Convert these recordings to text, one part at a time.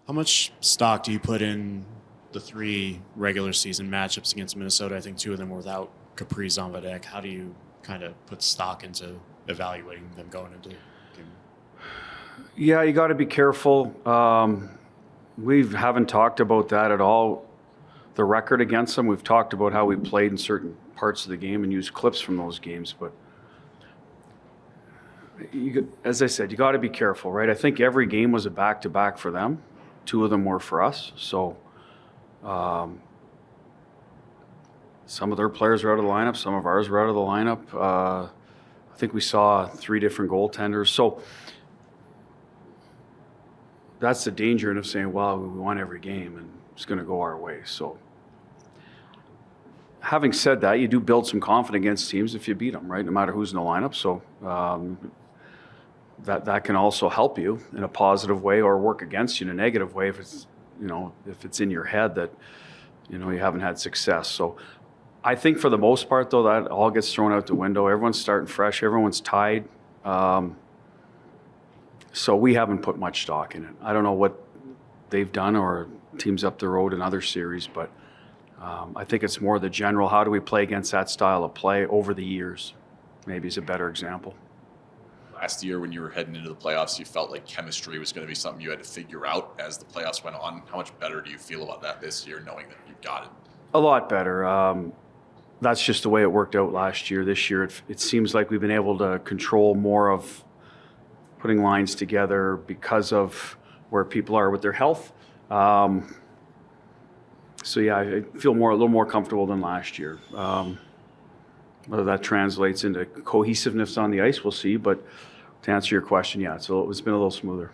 How much stock do you put in the 3 regular season matchups against Minnesota? I think 2 of them were without Caprice on deck. How do you kind of put stock into evaluating them going into the game? Yeah, you got to be careful. We haven't talked about that at all. The record against them, we've talked about how we played in certain parts of the game and used clips from those games. But as I said, you got to be careful, right? I think every game was a back-to-back for them. 2 of them were for us. So some of their players were out of the lineup. Some of ours were out of the lineup. I think we saw 3 different goaltenders. So that's the danger of saying, well, we won every game and it's going to go our way. So having said that, you do build some confidence against teams if you beat them, right? No matter who's in the lineup. So that can also help you in a positive way or work against you in a negative way if it's in your head that you haven't had success. So I think for the most part, though, that all gets thrown out the window. Everyone's starting fresh. Everyone's tied. So we haven't put much stock in it. I don't know what they've done or teams up the road in other series, but I think it's more the general, how do we play against that style of play over the years, maybe is a better example. Last year when you were heading into the playoffs, you felt like chemistry was going to be something you had to figure out as the playoffs went on. How much better do you feel about that this year, knowing that you've got it? A lot better. That's just the way it worked out last year. This year, it seems like we've been able to control more of putting lines together because of where people are with their health. So yeah, I feel a little more comfortable than last year. Whether that translates into cohesiveness on the ice, we'll see. But to answer your question, yeah, so it's been a little smoother.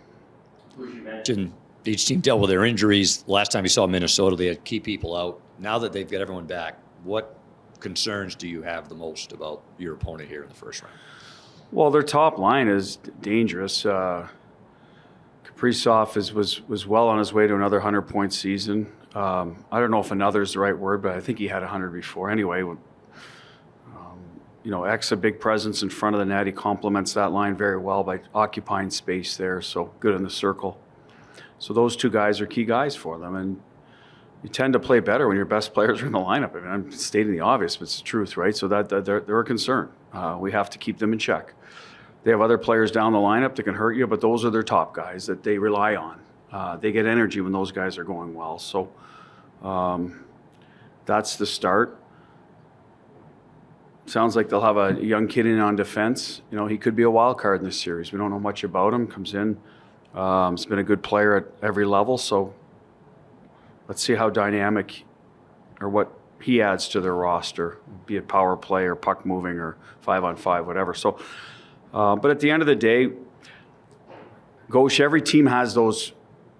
You mentioned each team dealt with their injuries. Last time you saw Minnesota, they had key people out. Now that they've got everyone back, what concerns do you have the most about your opponent here in the first round? Well, their top line is dangerous. Kaprizov was well on his way to another 100-point season. I don't know if another is the right word, but I think he had 100 before. Anyway, X, a big presence in front of the net. He complements that line very well by occupying space there, so good in the circle. So those 2 guys are key guys for them, and you tend to play better when your best players are in the lineup. I mean, I'm stating the obvious, but it's the truth, right? So that they're a concern. We have to keep them in check. They have other players down the lineup that can hurt you, but those are their top guys that they rely on. They get energy when those guys are going well. So that's the start. Sounds like they'll have a young kid in on defense. He could be a wild card in this series. We don't know much about him. Comes in. He's been a good player at every level. So let's see how dynamic or what he adds to their roster, be it power play or puck moving or 5-on-5, whatever. So, but at the end of the day, Gauche, every team has those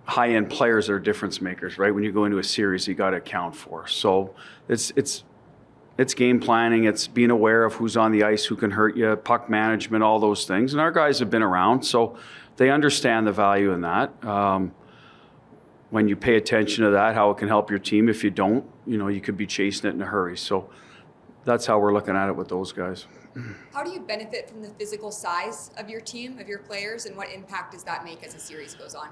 high-end players that are difference makers, right? When you go into a series, you got to account for. So it's game planning. It's being aware of who's on the ice, who can hurt you, puck management, all those things. And our guys have been around, so they understand the value in that. When you pay attention to that, how it can help your team. If you don't, you could be chasing it in a hurry. So that's how we're looking at it with those guys. How do you benefit from the physical size of your team, of your players, and what impact does that make as the series goes on?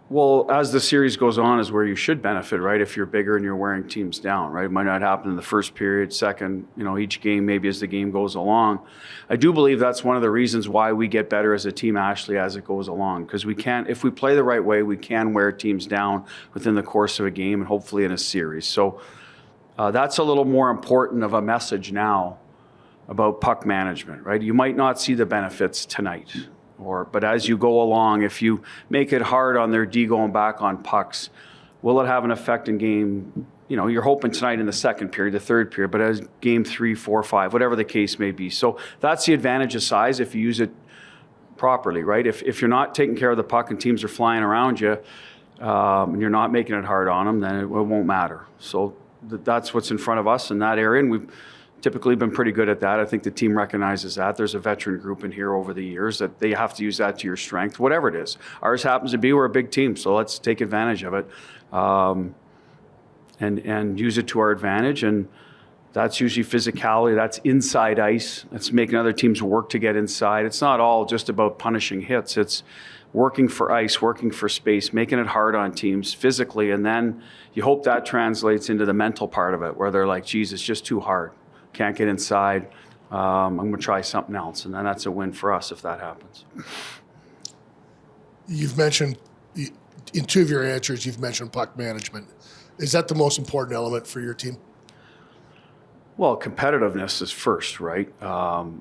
Well, as the series goes on is where you should benefit, right? If you're bigger and you're wearing teams down, right? It might not happen in the first period, second, each game, maybe as the game goes along. I do believe that's one of the reasons why we get better as a team, Ashley, as it goes along. Because if we play the right way, we can wear teams down within the course of a game and hopefully in a series. So that's a little more important of a message now about puck management, right? You might not see the benefits tonight. But as you go along, if you make it hard on their D going back on pucks, will it have an effect in game? You're hoping tonight in the second period, the third period, but as game 3, 4, 5, whatever the case may be. So that's the advantage of size if you use it properly, right? If you're not taking care of the puck and teams are flying around you and you're not making it hard on them, then it won't matter. So that's what's in front of us in that area, and we've typically been pretty good at that. I think the team recognizes that. There's a veteran group in here over the years that they have to use that to your strength, whatever it is. Ours happens to be we're a big team, so let's take advantage of it and use it to our advantage. And That's usually physicality. That's inside ice. That's making other teams work to get inside. It's not all just about punishing hits. It's working for ice, working for space, making it hard on teams physically. And then you hope that translates into the mental part of it, where they're like, geez, it's just too hard. Can't get inside. I'm going to try something else. And then that's a win for us if that happens. You've mentioned, in two of your answers, you've mentioned puck management. Is that the most important element for your team? Well, competitiveness is first, right? The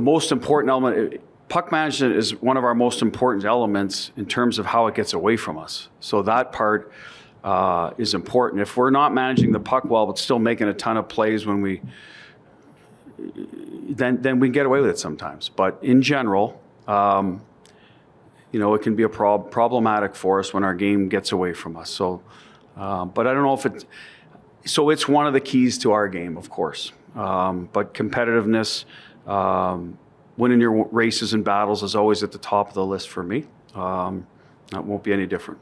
most important element, puck management is one of our most important elements in terms of how it gets away from us. So that part is important. If we're not managing the puck well, but still making a ton of plays when then we can get away with it sometimes. But in general, it can be problematic for us when our game gets away from us. So, but I don't know if it. So it's one of the keys to our game, of course. But competitiveness, winning your races and battles is always at the top of the list for me. That won't be any different.